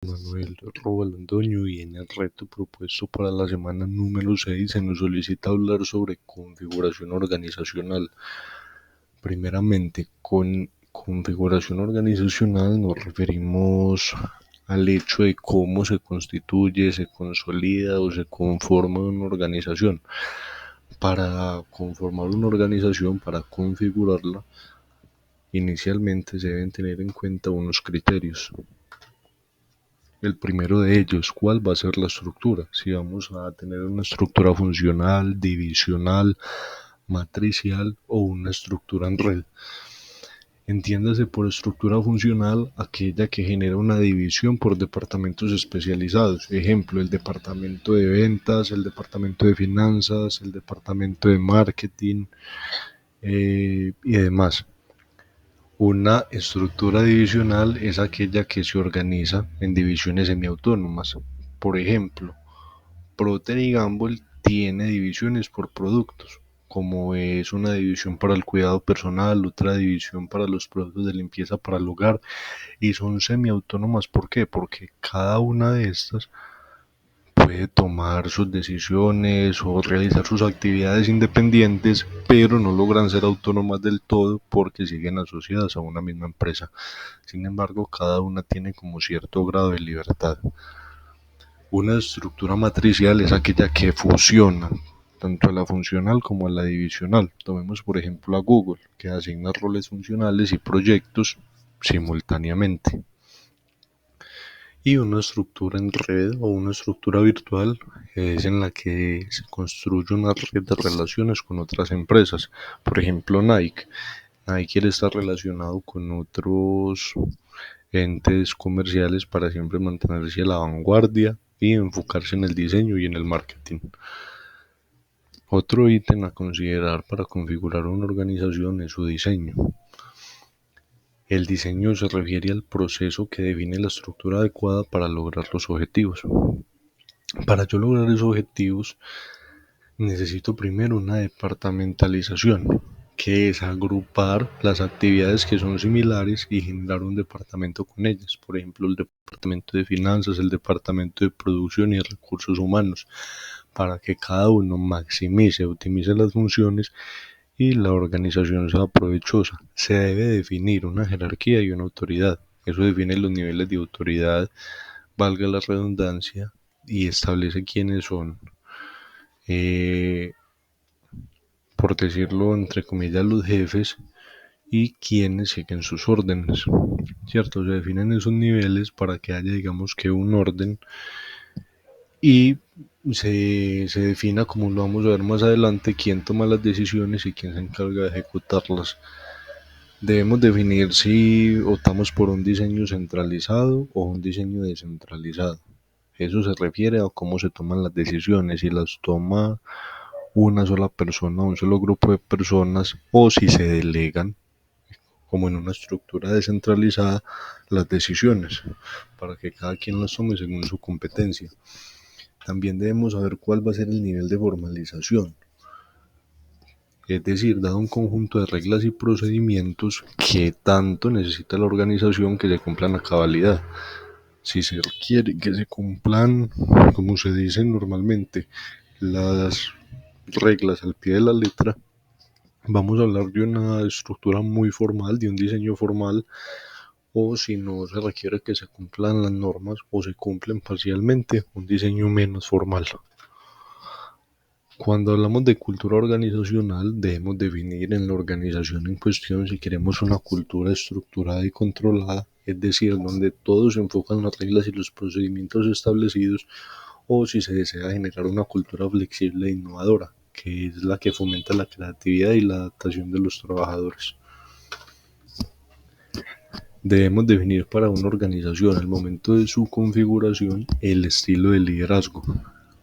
Manuel Robalandoño y en el reto propuesto para la semana número 6 se nos solicita hablar sobre configuración organizacional. Primeramente, con configuración organizacional nos referimos al hecho de cómo se constituye, se consolida o se conforma una organización. Para conformar una organización, para configurarla, inicialmente se deben tener en cuenta unos criterios. El primero de ellos, ¿cuál va a ser la estructura? Si vamos a tener una estructura funcional, divisional, matricial o una estructura en red. Entiéndase por estructura funcional aquella que genera una división por departamentos especializados. Ejemplo, el departamento de ventas, el departamento de finanzas, el departamento de marketing y demás. Una estructura divisional es aquella que se organiza en divisiones semiautónomas. Por ejemplo, Procter y Gamble tiene divisiones por productos, como es una división para el cuidado personal, otra división para los productos de limpieza para el hogar, y son semiautónomas. ¿Por qué? Porque cada una de estas puede tomar sus decisiones o realizar sus actividades independientes, pero no logran ser autónomas del todo porque siguen asociadas a una misma empresa. Sin embargo, cada una tiene como cierto grado de libertad. Una estructura matricial es aquella que fusiona tanto a la funcional como a la divisional. Tomemos por ejemplo a Google, que asigna roles funcionales y proyectos simultáneamente. Y una estructura en red o una estructura virtual es en la que se construye una red de relaciones con otras empresas. Por ejemplo, Nike. Nike quiere estar relacionado con otros entes comerciales para siempre mantenerse a la vanguardia y enfocarse en el diseño y en el marketing. Otro ítem a considerar para configurar una organización es su diseño. El diseño se refiere al proceso que define la estructura adecuada para lograr los objetivos. Para yo lograr esos objetivos, necesito primero una departamentalización, que es agrupar las actividades que son similares y generar un departamento con ellas. Por ejemplo, el departamento de finanzas, el departamento de producción y recursos humanos, para que cada uno maximice, optimice las funciones y la organización sea provechosa. Se debe definir una jerarquía y una autoridad. Eso define los niveles de autoridad, valga la redundancia, y establece quiénes son, eh, por decirlo entre comillas, los jefes y quienes siguen sus órdenes. ¿Cierto? Se definen esos niveles para que haya, digamos que, un orden y se defina, como lo vamos a ver más adelante, quién toma las decisiones y quién se encarga de ejecutarlas. Debemos definir si optamos por un diseño centralizado o un diseño descentralizado. Eso se refiere a cómo se toman las decisiones, si las toma una sola persona, un solo grupo de personas, o si se delegan, como en una estructura descentralizada, las decisiones, para que cada quien las tome según su competencia. También debemos saber cuál va a ser el nivel de formalización, es decir, dado un conjunto de reglas y procedimientos que tanto necesita la organización que se cumplan a cabalidad. Si se requiere que se cumplan, como se dice normalmente, las reglas al pie de la letra, vamos a hablar de una estructura muy formal, de un diseño formal, o si no se requiere que se cumplan las normas o se cumplen parcialmente, un diseño menos formal. Cuando hablamos de cultura organizacional, debemos definir en la organización en cuestión si queremos una cultura estructurada y controlada, es decir, donde todos se enfocan en las reglas y los procedimientos establecidos, o si se desea generar una cultura flexible e innovadora, que es la que fomenta la creatividad y la adaptación de los trabajadores. Debemos definir para una organización, al momento de su configuración, el estilo de liderazgo.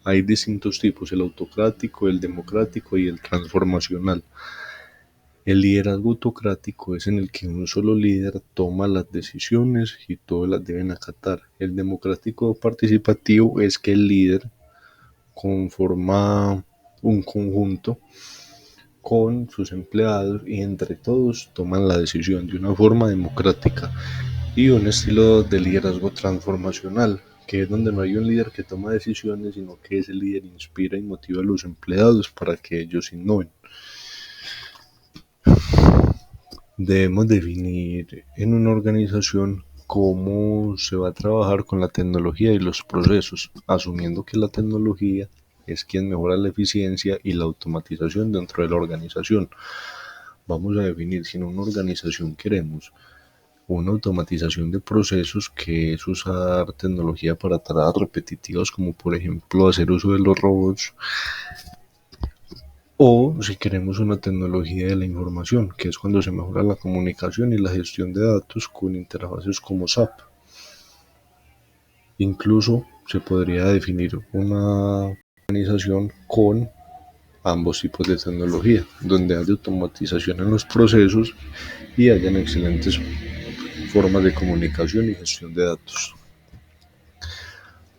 Hay distintos tipos: el autocrático, el democrático y el transformacional. El liderazgo autocrático es en el que un solo líder toma las decisiones y todos las deben acatar. El democrático participativo es que el líder conforma un conjunto con sus empleados y entre todos toman la decisión de una forma democrática. y un estilo de liderazgo transformacional, que es donde no hay un líder que toma decisiones, sino que ese líder inspira y motiva a los empleados para que ellos innoven. Debemos definir en una organización cómo se va a trabajar con la tecnología y los procesos, asumiendo que la tecnología es quien mejora la eficiencia y la automatización dentro de la organización. Vamos a definir si en una organización queremos una automatización de procesos, que es usar tecnología para tareas repetitivas como por ejemplo hacer uso de los robots, o si queremos una tecnología de la información, que es cuando se mejora la comunicación y la gestión de datos con interfaces como SAP. Incluso se podría definir una organización con ambos tipos de tecnología, donde haya automatización en los procesos y hayan excelentes formas de comunicación y gestión de datos.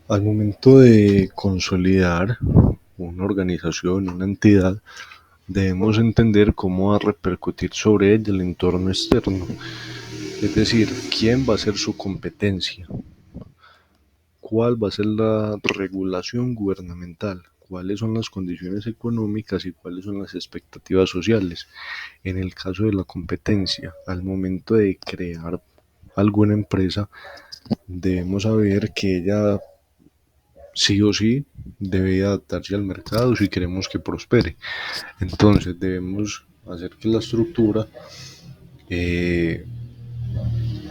Al momento de consolidar una organización, una entidad, debemos entender cómo va a repercutir sobre ella el entorno externo, es decir, quién va a ser su competencia, cuál va a ser la regulación gubernamental, cuáles son las condiciones económicas y cuáles son las expectativas sociales. En el caso de la competencia, al momento de crear alguna empresa, debemos saber que ella sí o sí debe adaptarse al mercado si queremos que prospere. Entonces debemos hacer que la estructura eh,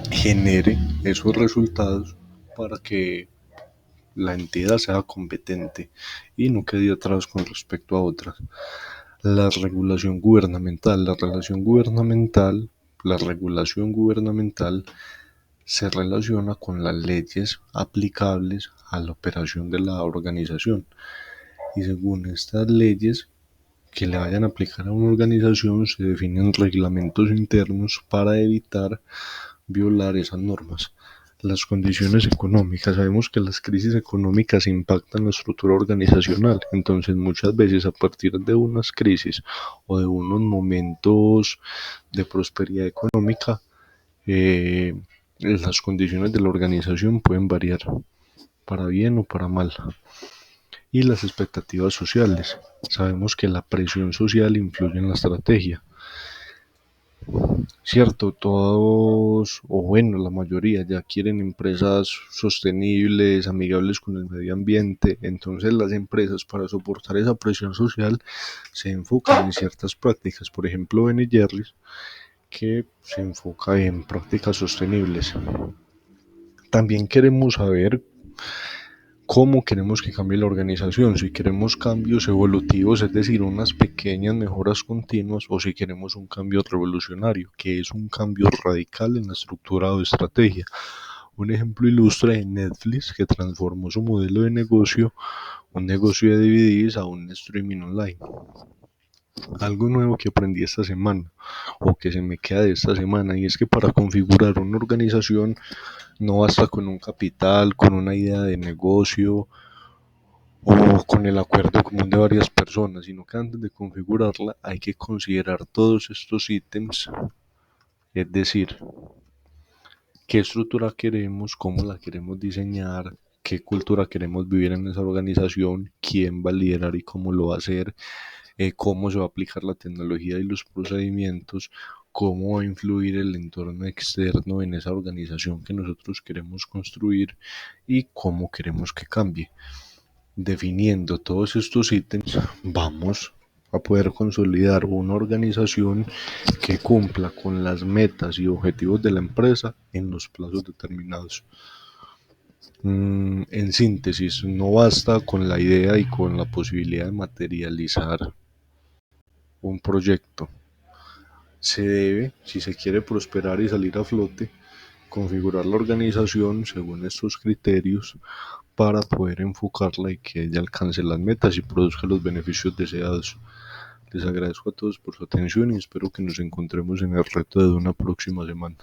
genere esos resultados para que la entidad sea competente y no quede atrás con respecto a otras. La regulación gubernamental, la regulación gubernamental se relaciona con las leyes aplicables a la operación de la organización, y según estas leyes que le vayan a aplicar a una organización se definen reglamentos internos para evitar violar esas normas. Las condiciones económicas. Sabemos que las crisis económicas impactan la estructura organizacional, entonces muchas veces a partir de unas crisis o de unos momentos de prosperidad económica, las condiciones de la organización pueden variar para bien o para mal. Y las expectativas sociales. Sabemos que la presión social influye en la estrategia. Cierto, todos, o bueno, la mayoría ya quieren empresas sostenibles, amigables con el medio ambiente. Entonces las empresas, para soportar esa presión social, se enfocan en ciertas prácticas. Por ejemplo, Ben Jerry's, que se enfoca en prácticas sostenibles. También queremos saber cómo queremos que cambie la organización, si queremos cambios evolutivos, es decir, unas pequeñas mejoras continuas, o si queremos un cambio revolucionario, que es un cambio radical en la estructura o estrategia. Un ejemplo ilustre es Netflix, que transformó su modelo de negocio, un negocio de DVDs, a un streaming online. Algo nuevo que aprendí esta semana, o que se me queda de esta semana, y es que para configurar una organización no basta con un capital, con una idea de negocio o con el acuerdo común de varias personas, sino que antes de configurarla hay que considerar todos estos ítems, es decir, qué estructura queremos, cómo la queremos diseñar, qué cultura queremos vivir en esa organización, quién va a liderar y cómo lo va a hacer, cómo se va a aplicar la tecnología y los procedimientos, cómo va a influir el entorno externo en esa organización que nosotros queremos construir y cómo queremos que cambie. Definiendo todos estos ítems, vamos a poder consolidar una organización que cumpla con las metas y objetivos de la empresa en los plazos determinados. En síntesis, no basta con la idea y con la posibilidad de materializar un proyecto. Se debe, si se quiere prosperar y salir a flote, configurar la organización según estos criterios para poder enfocarla y que ella alcance las metas y produzca los beneficios deseados. Les agradezco a todos por su atención y espero que nos encontremos en el reto de una próxima semana.